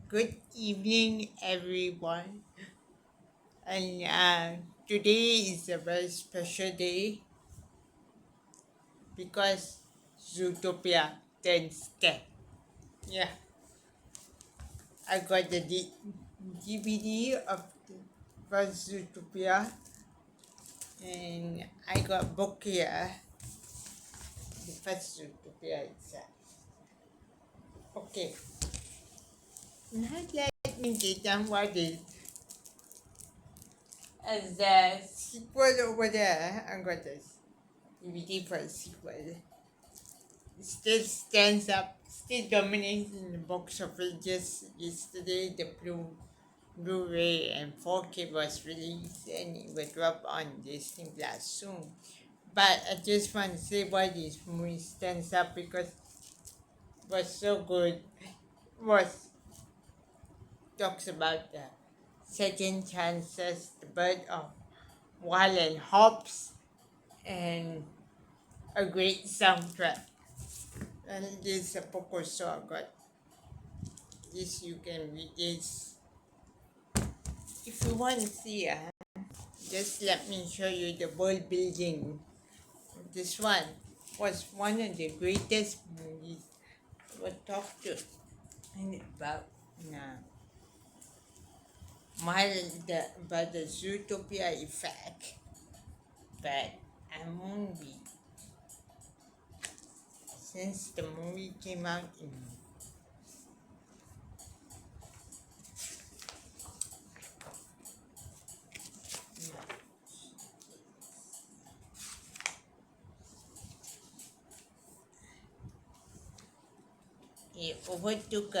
Good evening, everyone. And today is a very special day because Zootopia turns 10. Yeah, I got the DVD of the first Zootopia, and I got book here, the first Zootopia itself. Okay, now let me get down what is as the sequel over there. I got this DVD for a sequel. Still stands up, still dominates in the box office. Just yesterday, the Blu-ray and 4K was released, and it will drop on Disney Plus soon. But I just want to say why this movie stands up because it was so good. Was talks about the second chances, the birth of wild and hops, and a great soundtrack. And this is a Poco so I got this. You can read this if you want to see. Just let me show you the world building. This one was one of the greatest movies I will talk to and about now. About the Zootopia effect, but I won't be since the movie came out in it overtook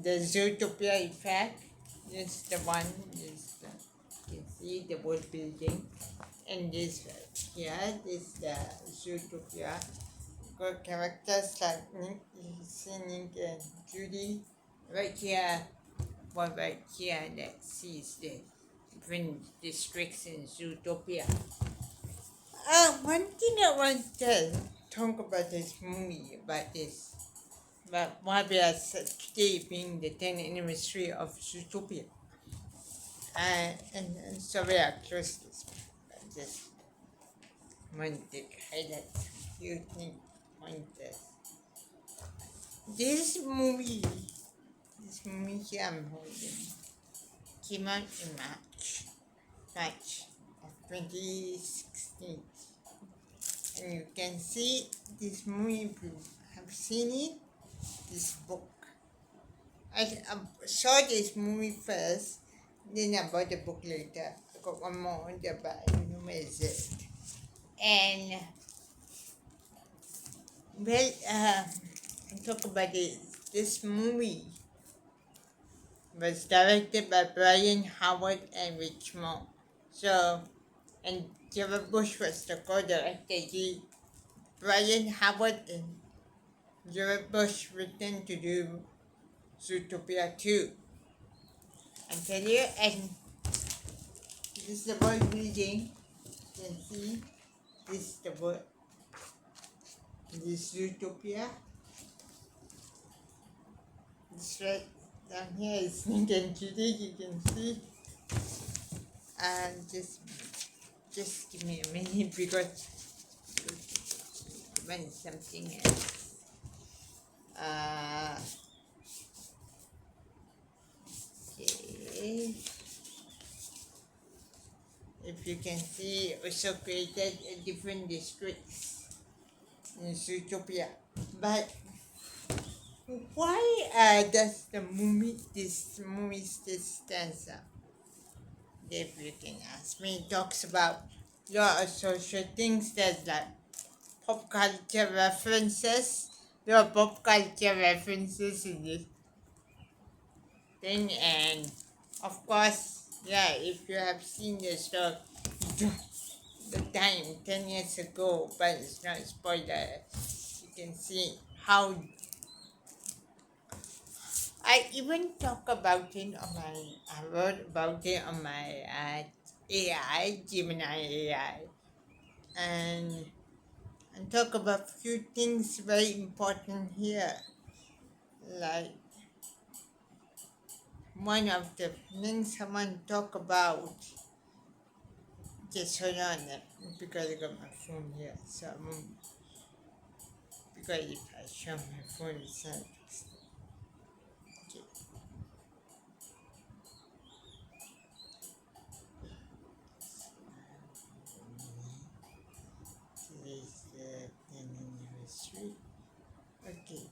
the Zootopia effect. This the one. You can see the world building, and this here. This the Zootopia. Got characters like Nick, Nick and Judy. Right here, one right here that sees the different districts in Zootopia. One thing I want to talk about this movie about this. But why we are today being the 10th anniversary of Zootopia. And sorry I closed this. I just want to highlight a few things. Pointers. This movie here I'm holding, came out in March of 2016. And you can see this movie, if you have seen it, this book. I saw this movie first, then I bought the book later. I got one more on the back, I don't know where is it. And, well, I talk about this movie was directed by Brian Howard and Rich Moore. So, and Jared Bush was the co-director. Brian Howard and Jared Bush returned to do Zootopia 2. I tell you, and this is the world building. You can see this is the world. This Zootopia. This right down here is Nick and Judy. You can see. And just give me a minute because when something else. Okay. If you can see, also created different districts in Zootopia. But why does this movie still stands up? If you can ask me, it talks about lot of social things that like pop culture references. There are pop culture references in this thing, and of course, yeah, if you have seen the show, the time 10 years ago, but it's not spoiler. You can see how I even talk about it on I wrote about it on my AI, Gemini AI, and talk about few things very important here, like one of the things I want to talk about. Just hold on, because I got my phone here. So because if I show my phone, it's not fixed. Okay. Today's the 10th anniversary. Okay.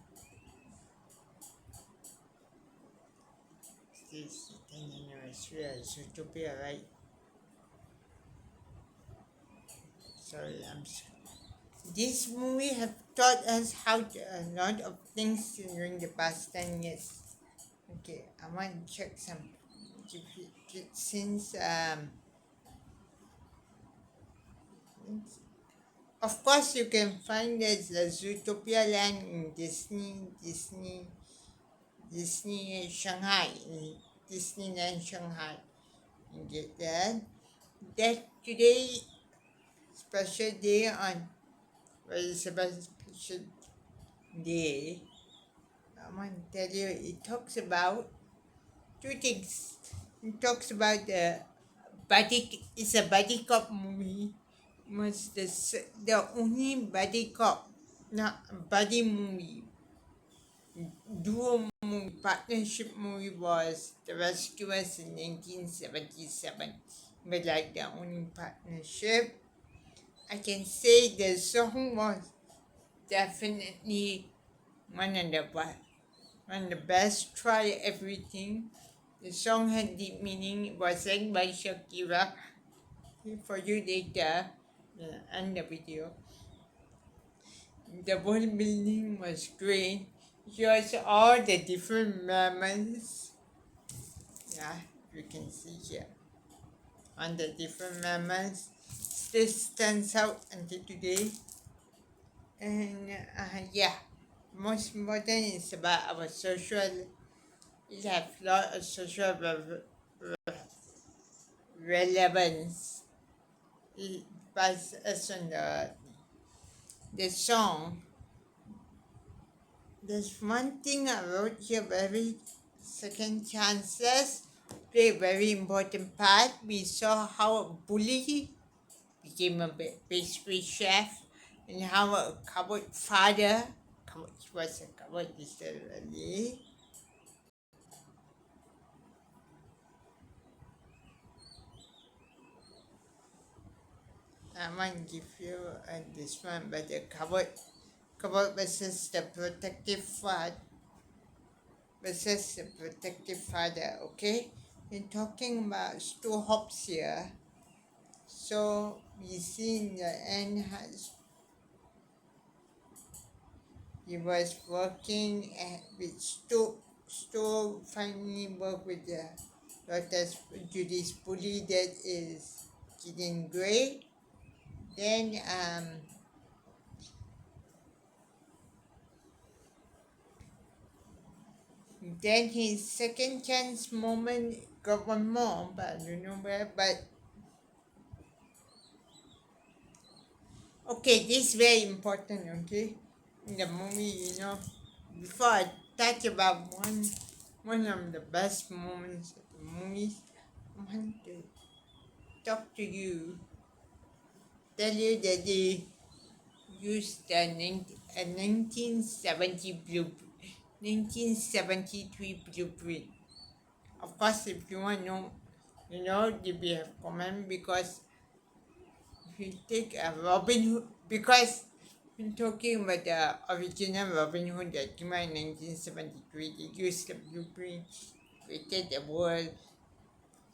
Today's the 10th anniversary of Zootopia, right? Sorry, I'm sorry. This movie have taught us a lot of things during the past 10 years. Okay, I want to check some. Since of course you can find there's the Zootopia land in Disney Shanghai, in Disneyland Shanghai. You get that? That today special day on very special day. I want to tell you it talks about two things. It talks about it's a buddy cop movie. Was the only buddy cop, not buddy movie, duo movie, partnership movie was The Rescuers in 1977. But like the only partnership, I can say the song was definitely one of the one of the best. Try Everything. The song had deep meaning. It was sang by Shakira. For you later, and the video. The world building was great. Here's all the different mammals. Yeah, you can see here. On the different mammals. This stands out until today. And yeah, most important is about our social. It has a lot of social relevance. It puts us on the song. There's one thing I wrote here, very second chances play a very important part. We saw how a bully became a pastry chef and how a cupboard father, he was a cupboard literally. I might give you this one, but the cupboard versus the protective father, okay? We're talking about Stu Hobbs here. So we see in the end he was working with Stu finally worked with the daughters Judy's bully that is Gideon Gray. Then his second chance moment got one more, but I don't know where. But okay, this is very important. Okay, in the movie, before I touch about one of the best moments of the movie, I want to talk to you, tell you that they used a 1973 blueprint. Of course, if you want to know, you will have comment because if you take a Robin Hood, because we're talking about the original Robin Hood that came out in 1973, they used the blueprint, created the world,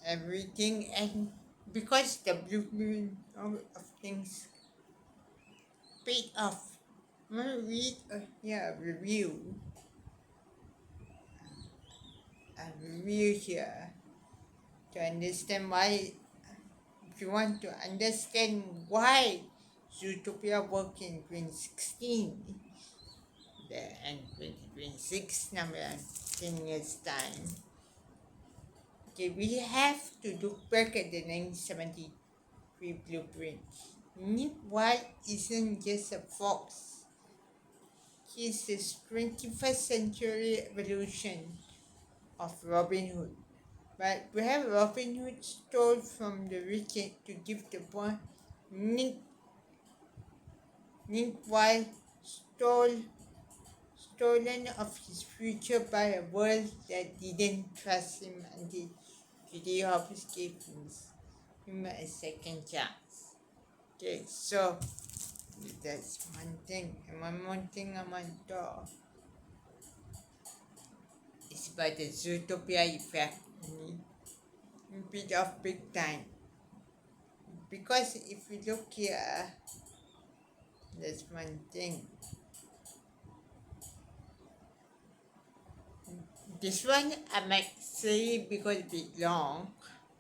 everything, and because the blueprint of things paid off. I'm gonna read a review here to understand why. If you want to understand why Zootopia worked in 2016 and 2026 number 10 years time, okay, we have to look back at the 1973 blueprint. Nick White isn't just a fox. He's this 21st century evolution of Robin Hood. But we have Robin Hood stole from the wicked to give the poor. Nick, Nick while stole stolen of his future by a world that didn't trust him until Judy Hopkins gave him a second chance. Okay, so that's one thing. And one more thing I want to talk is about the Zootopia effect. A bit of big time. Because if you look here, there's one thing. This one I might say because it's a bit long,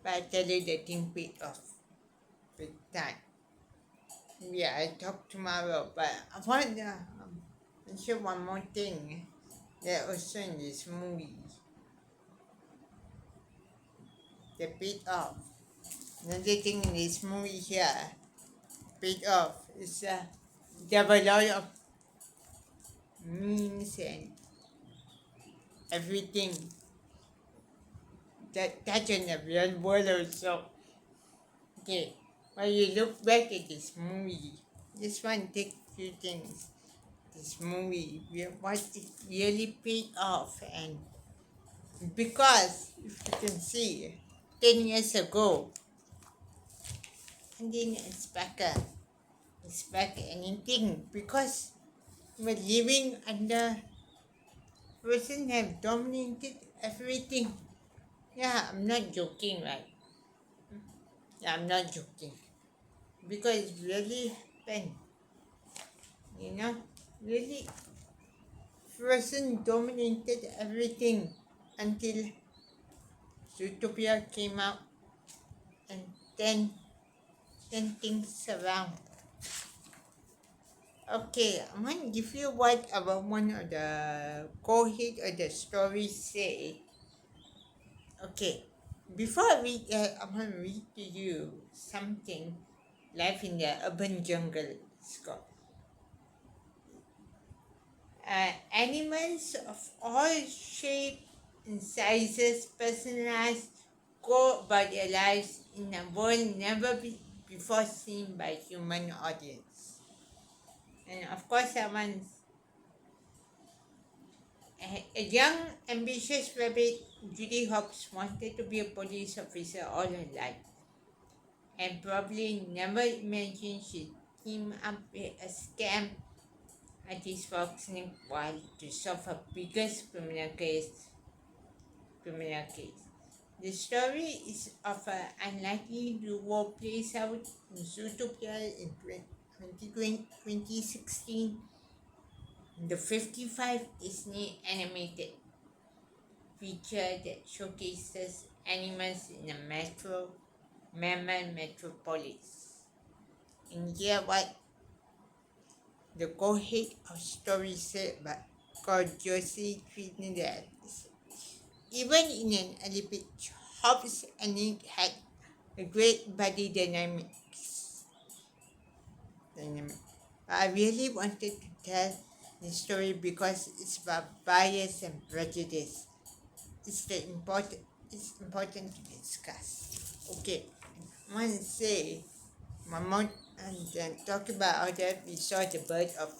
but I tell you the thing paid off big time. Yeah, I talk tomorrow, but I want to mention one more thing that also in this movie. They paid off. Another thing in this movie here paid off is there were a lot of memes and everything that touch on the real world also. Okay, when you look back at this movie, just want to take few things. This movie, what it really paid off, and because if you can see, 10 years ago, and then it's back anything because we're living under person have dominated everything. Yeah, I'm not joking, right? Yeah, I'm not joking. Because it's really happened. You know? Really person dominated everything until Zootopia came out and then things around. Okay, I'm going to give you what about one of the co-hit of the story say. Okay, before I read that, I'm going to read to you something Life in the Urban Jungle is called. Animals of all shapes and sizes, personalized, go about their lives in a world never before seen by human audience. And of course, I want a young, ambitious rabbit, Judy Hopps, wanted to be a police officer all her life, and probably never imagined she'd team up with a scam artist Foxnick while to solve her biggest criminal case. The story is of an unlikely duo plays out in Zootopia in 2016. The 55 Disney animated feature that showcases animals in a mammal metropolis. And here what the co-head of story said but called Josie Trinidad. Even in an elephant, Hobbs and Nick had a great body dynamics. But I really wanted to tell the story because it's about bias and prejudice. It's important to discuss. Okay, I want to say my mom and then talk about how that we saw the bird of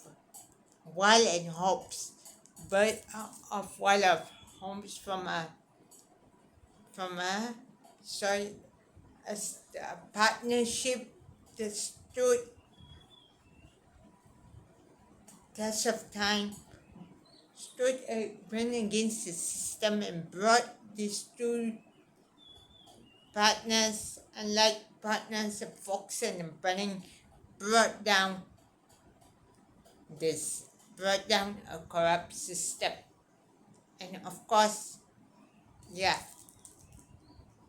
wild and hopes. Bird of wild of homes from a sorry a partnership that stood test of time, went against the system and brought these two partners, unlike partners of Fox and Bunning, brought down a corrupt system. And of course, yeah,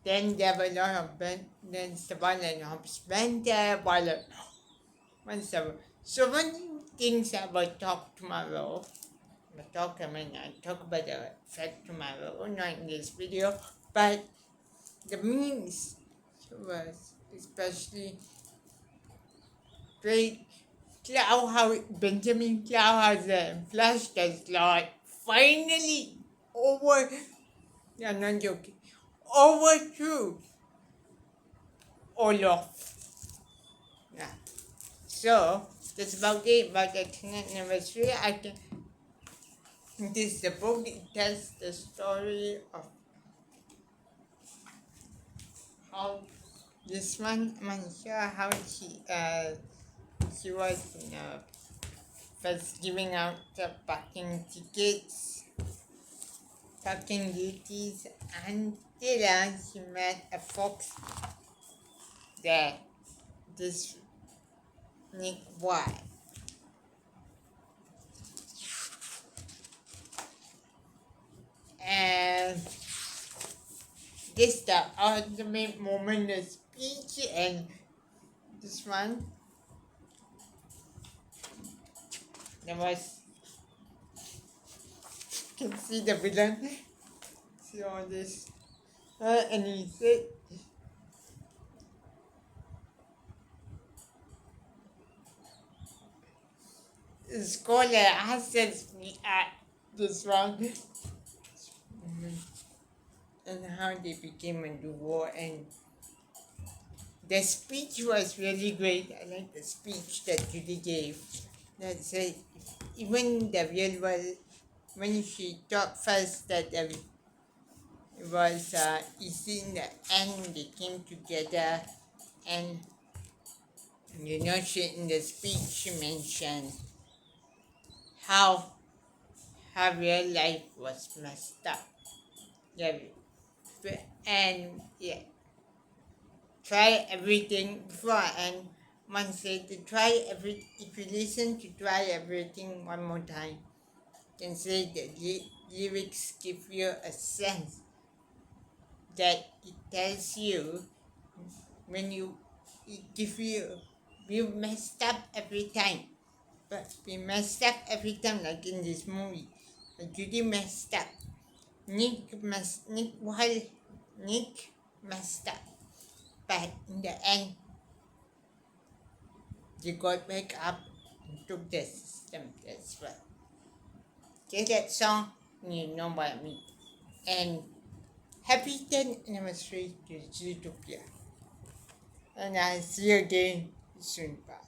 then there were a lot of then Savannah and Hobbs went there while so one things I will talk tomorrow. I talk about the fact tomorrow, not in this video, but the memes was especially great. Benjamin Cloudhauser and Flash does Lord finally over Yeah, I'm not joking. Overthrew Olaf. Yeah. So that's about it. About the 10th anniversary, I can. This the book. It tells the story of how this one, Manisha, how she was, first giving out the parking tickets, parking duties, until she met a fox there. This Nick White. And this the ultimate moment, the speech, and this one, there was, you can see the villain, see all this, and he said, scholar asks me at this one, and how they became a duo, and the speech was really great. I like the speech that Judy gave. That said, even the real world, when she talked first, that it was easy in the end, they came together, and she in the speech she mentioned how her real life was messed up. Yeah, and yeah, try everything before, and one said to try if you listen to try everything one more time, can say the lyrics give you a sense that it tells you when you it give you we messed up every time, but we messed up every time, like in this movie, Judy messed up, Nick messed up, but in the end they got back up and took the system. That's right. Okay, that song, you know what I mean. And happy 10th anniversary to Zootopia. And I'll see you again soon. Bye.